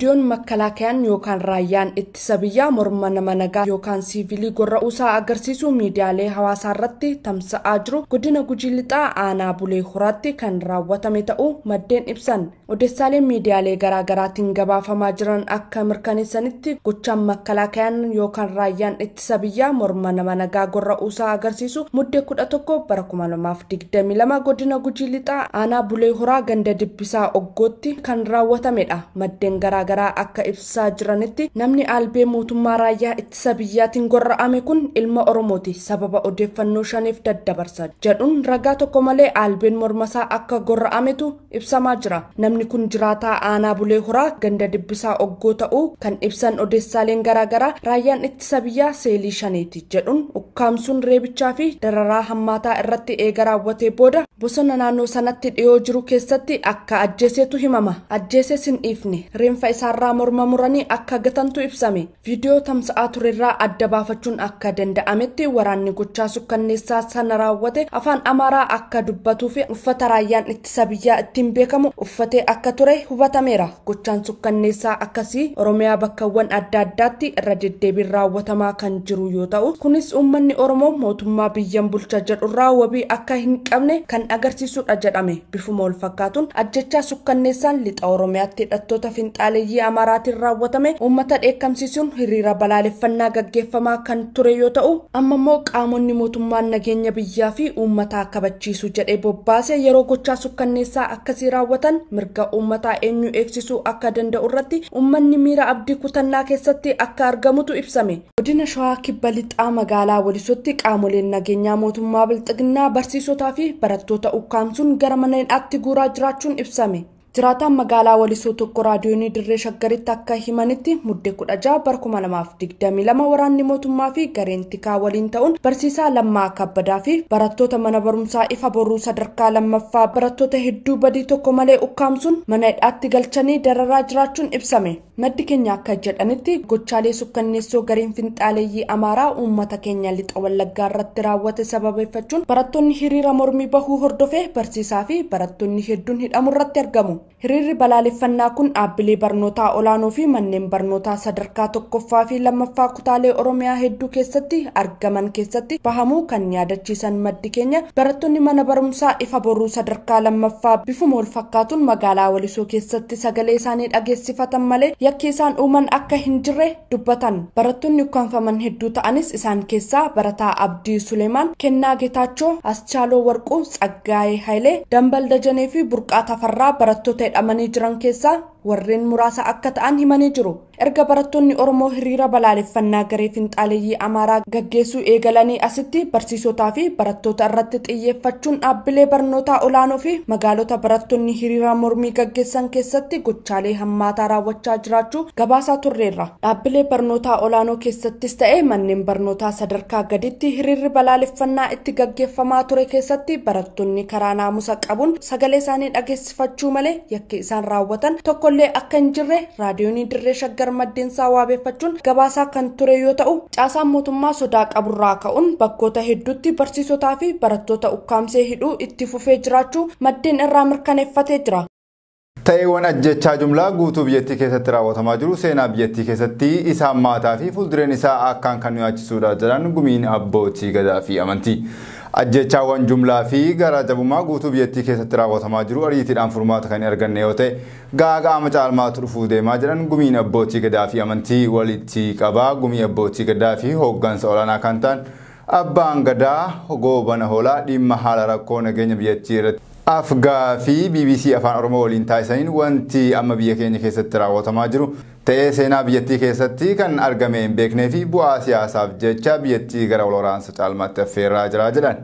Viidiyoon makkalaakayaan yookaan raayyaan ittisa biyyaa morma nama nagaa yookaan siivilii gorra'uusaa agarsiisu miidiyaalee hawaasaa irratti tamsa'aa jiru godina Gujii Lixaa aanaa Bulee Horaatti kan raawwatame ta'uu maddeen ibsan. Odeessaaleen miidiyaalee garaagaraatiin gabaafamaa jiran akka mirkaneessanitti gochaan makkalaakayaan yookaan raayyaan ittisa biyyaa morma nama nagaa gorra'uusaa agarsiisu muddee 11 bara 2022 godina Gujii Lixaa aanaa Bulee Horaa ganda Dibbisaa Oggootti kan raawwatamedha. Maddeen garaagaraa akka ibsaa jiranitti namni albee mootummaa raayyaa ittisa biyyaatiin gorra'ame kun ilma Oromooti sababa odeeffannoo shaniif daddabarsa jedhuun ragaa tokko malee albeen mormasaa akka gorra'ametu ibsamaa jira. Namni kun jiraataa aanaa Bulee Horaa ganda Dibbisaa Oggoo ta'uu kan ibsan odeessaaleen garaagaraa raayyaan ittisa biyyaa seelii shaniiti jedhuun ukkaamsuun reebichaa fi dararaa hammaataa irratti eega raawwatee booda bosona naannoo sanatti dhiyoo jiru keessatti akka ajjeesetu himama. Ajjeesee sin dhiifne reenfa isaarraa morma muranii akka gatantu ibsame. Viidiyoo tamsa'aa turerraa adda baafachuun akka danda'ametti waraanni gochaa sukkanneessaa sana raawwate afaan Amaaraa akka dubbatuu fi uffata raayyaan ittisa biyyaa ittiin beekamu uffatee akka ture hubatameera. Gochaan sukkanneessaa akkasii Oromiyaa bakkawwan adda addaatti irra deddeebiin raawwatamaa kan jiru yoo ta'u kunis uummanni Oromoo mootummaa biyyan bulcha jedhurraa wabii akka hin qabne kan agarsiisudha jedhame. Bifuma wal fakkaatuun ajjechaa sukkanneessaan lixa Oromiyaatti hidhattoota finxaaleeyyii Amaaraatiin raawwatame uummata dheekkamsiisuun hiriira balaaleffannaa gaggeeffamaa kan ture yoo ta'u amma immoo qaamonni mootummaan nageenya biyyaa fi uummataa kabachiisu jedhee bobbaase yeroo gochaa sukkanneessaa akkasii raawwatan mirga uummataa eenyu eegsisuu akka danda'u irratti uummanni miira abdii kutannaa keessatti akka argamutu ibsame. Godina Shawaa Kibba Lixaa magaalaa Walisootti qaamoleen nageenyaa mootummaa Bilxiginnaa barsiisotaa fi barattoota ukkaamsuun gara mana hidhaatti guuraa jiraachuun ibsame. Jiraataan magaalaa Walisoo tokko raadiyoonii Dirree Shaggaritti akka himanitti muddee 16 bara 2022 waraanni mootummaa fi gareen tikaa waliin ta'uun barsiisaa Lammaa Kabbadaa fi barattoota mana barumsaa Ifa Boruu sadarkaa lammaffaa barattoota hedduu badii tokko malee ukkaamsuun mana hidhaatti galchanii dararaa jiraachuun ibsame. Maddi keenya akka jedhanitti gochaalee sukkanneessoo gareen finxaaleeyyii Amaaraa uummata keenya lixa Wallaggaa irratti raawwate sababeeffachuun barattoonni hiriira mormii bahuu hordofee barsiisaa fi barattoonni hedduun hidhamu irratti argamu. Hiriirri balaaleffannaa kun dhaabbilee barnootaa olaanoo fi manneen barnootaa sadarkaa tokkoffaa fi lammaffaa kutaalee Oromiyaa hedduu keessatti argaman keessatti bahamuu kan yaadachiisan maddi keenya barattoonni mana barumsaa Ifa Boruu sadarkaa lammaffaa bifuma wal fakkaatuun magaalaa Walisoo keessatti sagalee isaanii dhageessifatan malee yakki isaan uuman akka hin jirre dubbatan. Barattoonni ukkaanfaman hedduu ta'anis isaan keessaa barataa Abdii Suleemaan, Kennaa Geetaachoo, Aschaaloo Warquu, Tsaggaayee Hayilee, Dambal Dajanee fi Burqaa Tafarraa barattoota hidhamanii jiran keessaa warreen muraasa akka ta'an himanii jiru. Erga barattoonni Oromoo hiriira balaaleffannaa garee finxaaleeyyii Amaaraa gaggeessuu eegalanii asitti barsiisotaa fi barattoota irratti xiyyeeffachuun dhaabbilee barnootaa olaanoo fi magaalota barattoonni hiriira mormii gaggeessan keessatti gochaalee hammaataa raawwachaa jiraachuu gabaasaa turreerra. Dhaabbilee barnootaa olaanoo keessattis ta'ee manneen barnootaa sadarkaa gaditti hiriirri balaaleffannaa itti gaggeeffamaa ture keessatti barattoonni karaa naamusa qabuun sagalee isaanii dhageessifachuu malee yakki isaan raawwatan tokkollee akka hin jirre raadiyoonii Dirree Shaggar maddeensaa waabeeffachuun gabaasaa kan ture yoo ta'u caasaan mootummaa sodaa qaburraa ka'uun bakkoota hedduutti barsiisotaa fi barattoota ukkaamsee hidhuu itti fufee jiraachuu maddeen irraa mirkaneeffatee jira. Ta'eewwan ajjechaa jumlaa guutuu biyyattii keessatti raawwatamaa jiru seenaa biyyattii keessatti isa hammaataa fi fuuldureen isaa akkaan kan nu yaachisudha jedhan gumiin abbootii gadaa fi amantii. Ajjechaawwan jumlaa fi garaa jabummaa guutuu biyyattii keessatti raawwatamaa jiru ariitiidhaan furmaata kan arganne yoo ta'e gaaga'ama caalmaatu dhufuu deemaa jedhan gumiin abbootii gadaa fi amantii walitti qabaa gumii abbootii gadaa fi hooggansa olaanaa kan ta'an abbaan gadaa goobana hoolaa dhimma haala rakkoo nageenya biyyattii irratti afgaa fi BBC afaan Oromoo waliin taasisaniin wanti amma biyya keenya keessatti raawwatamaa jiru ta'ee seenaa biyyattii keessatti kan argame hin beeknee fi bu'aa siyaasaaf jecha biyyattii gara wal waraansa caalmaatti affeerraa jira jedhan.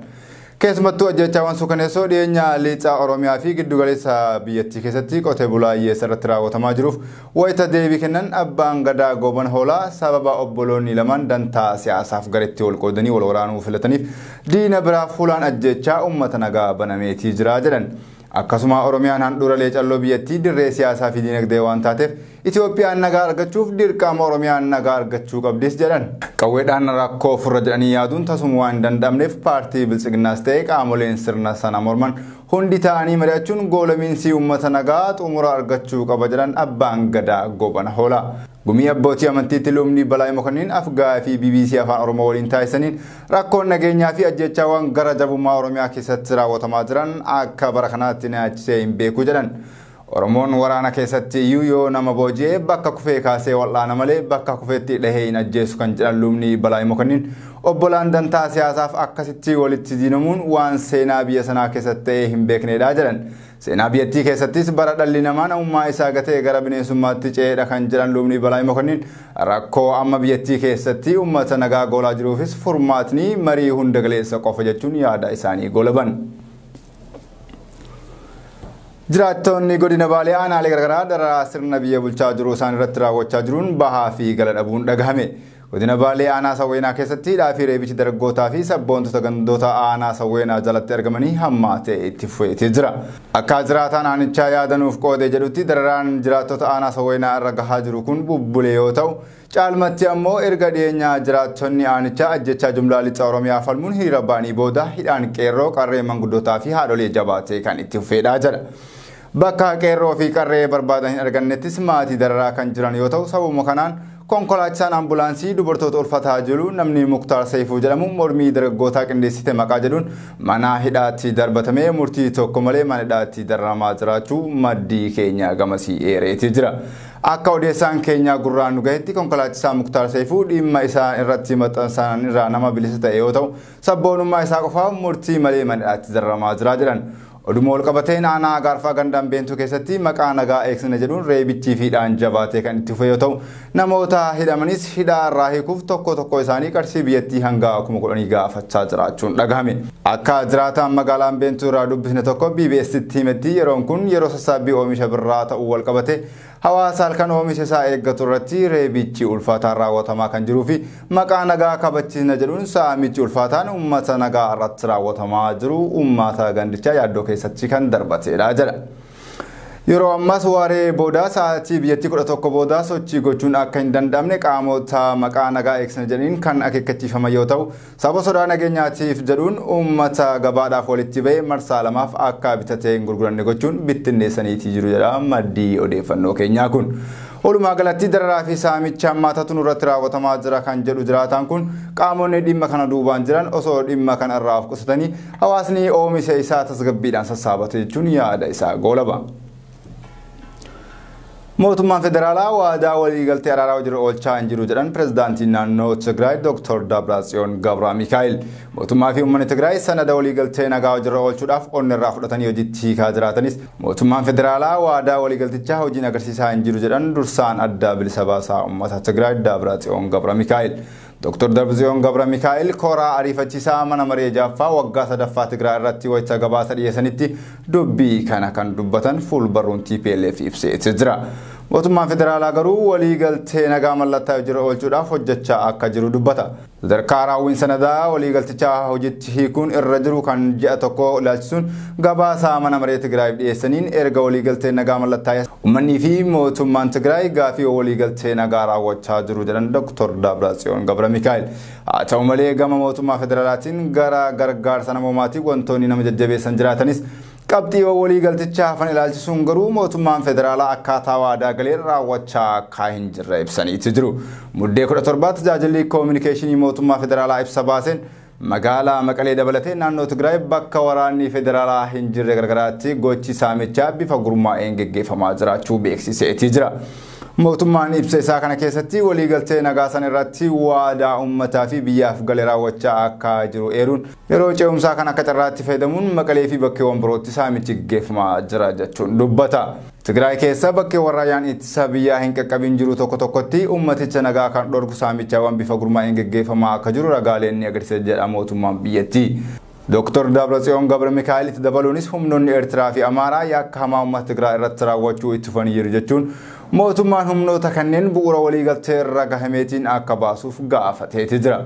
Keessumattuu ajjechaawwan suukaneessoo dhiyeenya lixa Oromiyaa fi giddugaleessa biyyattii keessatti qotee bulaa hiyyeessa irratti raawwatamaa jiruuf wayita deebii kennan abbaan gadaa goobana hoolaa sababa obboloonni lamaan dantaa siyaasaaf garitti wal qoodanii wal waraanuu filataniif diina biraa fuulaan ajjechaa uummata nagaa banameetii jira jedhan. akkasuma Oromiyaan handhuuralee calloo biyyattii dirree siyaasaa fi dinagdee waan taateef Itoophiyaan nagaa argachuuf dirqama Oromiyaan nagaa argachuu qabdis jedhan. Qawweedhaan rakkoo ofirra jedhanii yaaduun tasuma waan hin danda'amneef paartii Biltsiginnaas ta'ee qaamoleen sirna sana morman hundi ta'anii mari'achuun goolamiinsi uummata nagaa xumura argachuu qaba jedhan abbaan gadaa Goobana Hoolaa. Gumii abbootii amantiitti lubni Balaa Mokonnin Afgaa fi BBC Afaan Oromoo waliin taasisaniin rakkoon nageenyaa fi ajjechaawwan gara jabummaa Oromiyaa keessatti raawwatamaa jiran akka bara kanaatti nyaachisee hin beeku jedhan. Oromoon waraana keessatti iyyuu yoo nama booji'ee bakka kufee kaasee wal'aana malee bakka kufeetti dhahee hin ajjeesu kan jedhan lubni Balaa Mokonnin obbolaan dantaa siyaasaaf akkasitti walitti diinamuun waan seenaa biyya sanaa keessatti ta'ee hin beeknedha jedhan. Seenaa biyyattii keessattis bara dhalli namaa namummaa isaa gatee gara bineensummaatti ce'edha kan jedhan lubni Balaa Mokonnin rakkoo amma biyyattii keessatti uummata nagaa goolaa jiruufis furmaatni marii hunda galeessa qofa jechuun yaada isaanii golaban. Jiraattonni godina Baalee aanaalee garaagaraa dararaa sirna biyya bulchaa jiru isaan irratti raawwachaa jiruun bahaa fi gala dhabuun dhagahame. Godina Baalee aanaa Sawweenaa keessatti hidhaa reebichi dargaggootaa fi sabboontota gandoota aanaa Sawweenaa jalatti argamanii hammaatee itti fufeetii jira. Akka jiraataan aanichaa yaadanuuf qoodee jedhutti dararaan jiraattota aanaa Sawweenaa irra gahaa jiru kun bubbulee yoo ta'u, caalmatti ammoo erga dhiyeenyaa jiraattonni aanichaa ajjechaa jumlaa lixa Oromiyaa falmuun hiriira ba'anii booda hidhaan qeerroo qarree manguddootaa fi haadholee jabaatee kan itti fufeedha jedha. Bakka qeerroo fi qarree barbaadan hin argannettis maatii dararaa kan jiran yoo ta'u, sababuma kanaan konkolaachisaan ambulaansii dubartoota ulfataa jiru namni Muktaar Seifuu jedhamu mormii dargaggootaa qindeessite maqaa jedhuun mana hidhaatti darbatamee murtii tokko malee mana hidhaatti dararamaa jiraachuu maddii keenya gamasii eereetii jira. Akka odeessaan keenya gurraan nu gahetti konkolaachisaan Muktaar Seifuu dhimma isaa irratti maxxansan irraa nama bilisa ta'e yoo ta'u, sabboonummaa isaa qofaaf murtii malee mana hidhaatti dararamaa jira jedhan. Oduma ol qabateen aanaa Gaarfaa Gandaan Beentuu keessatti maqaa nagaa eegsina jedhuun reebichii fi hidhaan jabaatee kan itti fufe yoo ta'u, namoota hidhamanis hidhaa irraa hiikuuf tokko isaanii qarshii biyyattii hanga 10,000 gaafachaa jiraachuun dhagahame. Akka jiraataan magaalaan Beentuu irraa dubbisne tokko BBS'tti himetti yeroon kun yeroo sassaabbii oomisha birraa ta'uu wal qabate hawaasa halkan oomisha isaa eeggatu irratti reebichi ulfaataan raawwatamaa kan jiruu fi maqaa nagaa kabachiisna jedhuun saamichi ulfaataan uummata nagaa irratti raawwatamaa jiru uummata gandichaa yaaddoo keessatti kan darbatedha jedha. Yeroo ammas waaree booda sa'aatii biyyattii 11 booda sochii gochuun akka hin danda'amne qaamota maqaa nagaa eegsina jedhaniin kan akeekkachiifame yoo ta'u, sababa sodaa nageenyaatiif jedhuun uummata gabaadhaaf walitti ba'ee marsaa lamaaf akka bitatee hin gurguranne gochuun bittinneessaniitii jiru jedha maddii odeeffannoo keenyaa kun. Walumaa galatti dararaa fi saamicha hammaatatu nurratti raawwatamaa jira kan jedhu jiraataan kun qaamonni dhimma kana duubaan jiran osoo dhimma kana irraa of qusatanii hawaasni oomisha isaa tasgabbiidhaan sassaabate jechuun yaada isaa goolaba. Mootummaan federaalaa waadaa waliigaltee araaraa hojii oolchaa hin jiru jedhan pirezidaantiin naannoo Tigraay Dr. Dabratsiyoon Gabramikaa'el. Mootummaa fi uummanni Tigraay sanada waliigaltee nagaa hojii oolchuudhaaf onni irraa fudhatanii hojiitti hiikaa jiraatanis mootummaan federaalaa waadaa waliigaltichaa hojiin agarsiisaa hin jiru jedhan dursaan adda bilisa baasaa uummata Tigraay Dabratsiyoon Gabramikaa'el. Dr. Dabratsiyoon Gabramikaa'el koraa ariifachiisaa mana maree jaaffaa waggaa sadaffaa Tigraay irratti wayita gabaasa dhiyeessanitti dubbii kana kan dubbatan fuulbarruun TPLF ibseetii jira. Mootummaan federaalaa garuu waliigaltee nagaa mallattoo jira oolchuudhaaf hojjechaa akka jiru dubbata. Sadarkaa raawwiin sanadaa waliigaltichaa hojiitti hiikuun irra jiru kan ji'a tokko ilaalchisuun gabaasa mana maree Tigraay dhiyeessaniin erga waliigaltee nagaa mallattoo uummanni fi mootummaan Tigraay gaafii waliigaltee nagaa raawwachaa jiru jedhan Dr. Dabratsiyoon Gabramikaa'el. Haa ta'u malee gama mootummaa federaalaatiin gara gargaarsa namoomaatiin wantoonni nama jajjabeessan jiraatanis qabxii waliigaltichaa hafan ilaalchisuun garuu mootummaan federaalaa akkaataa waadaa galee raawwachaa akka hin jirre ibsaniitii jiru. Muddee 17 tajaajilli koominikeeshinii mootummaa federaalaa ibsa baaseen magaalaa Maqalee dabalatee naannoo Tigraay bakka waraanni federaalaa hin jirre gargaraatti gochi saamichaa bifa gurmaa'een geggeeffamaa jiraachuu beeksiseetii jira. Mootummaan ibsa isaa kana keessatti waliigaltee nagaa san irratti waadaa uummataa fi biyyaaf galee raawwachaa akka jiru eeruun yeroo ce'umsaa kan akka carraatti fayyadamuun Maqalee fi bakkeewwan birootti saamichi geggeeffamaa jira jechuun dubbata. Tigraay keessa bakkeewwan raayyaan ittisa biyyaa hin qaqqabin jiru tokkotti uummaticha nagaa kan dhorku saamichaawwan bifa gurmaa'een geggeeffamaa akka jiru ragaaleen ni agarsiisa jedha mootummaan biyyattii. Dr. Dabratsiyoon Gabramikaa'el itti dabaluunis humnoonni Eertiraa fi Amaaraa yakka hamaa uummata Tigraay irratti raawwachuu itti fufanii jiru jechuun mootummaan humnoota kanneen bu'uura waliigaltee irra gahameetiin akka baasuuf gaafateetii jira.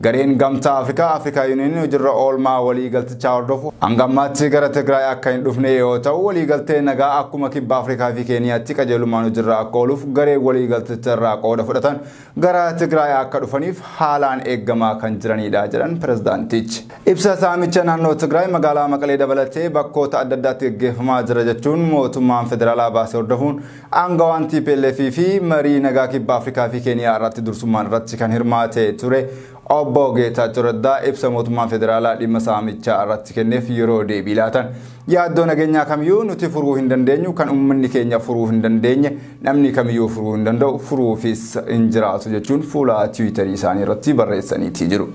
gareen gamtaa Afrikaa Yuuniyoon hojiirra oolmaa waliigaltichaa hordofu hanga ammaatti gara Tigraay akka hin dhufne yoo ta'u waliigaltee nagaa akkuma kibba Afrikaa fi Keeniyaatti qajeelummaan hojiirra akka ooluuf garee waliigalticharraa qooda fudhatan gara Tigraay akka dhufaniif haalaan eeggamaa kan jiranidha jedhan pirezidaantichi. Ibsa saamicha naannoo Tigraay magaalaa Maqalee dabalatee bakkoota adda addaatti gaggeeffamaa jira jechuun mootummaan federaalaa baasee hordofuun aangawaan TPLF fi marii nagaa kibba Afrikaa fi Keeniyaa irratti dursummaan irratti kan hirmaatee ture. Obbo Geetaachoo Raddaa ibsa mootummaan federaalaa dhimma saamichaa irratti kenneef yeroo deebii laatan yaaddoo nageenyaa kamiyyuu nuti furuu hin dandeenyu kan uummanni keenya furuu hin dandeenye namni kamiyyuu furuu hin danda'u furuufis hin jiraatu jechuun fuula Tiwiitarii isaanii irratti barreessaniitii jiru.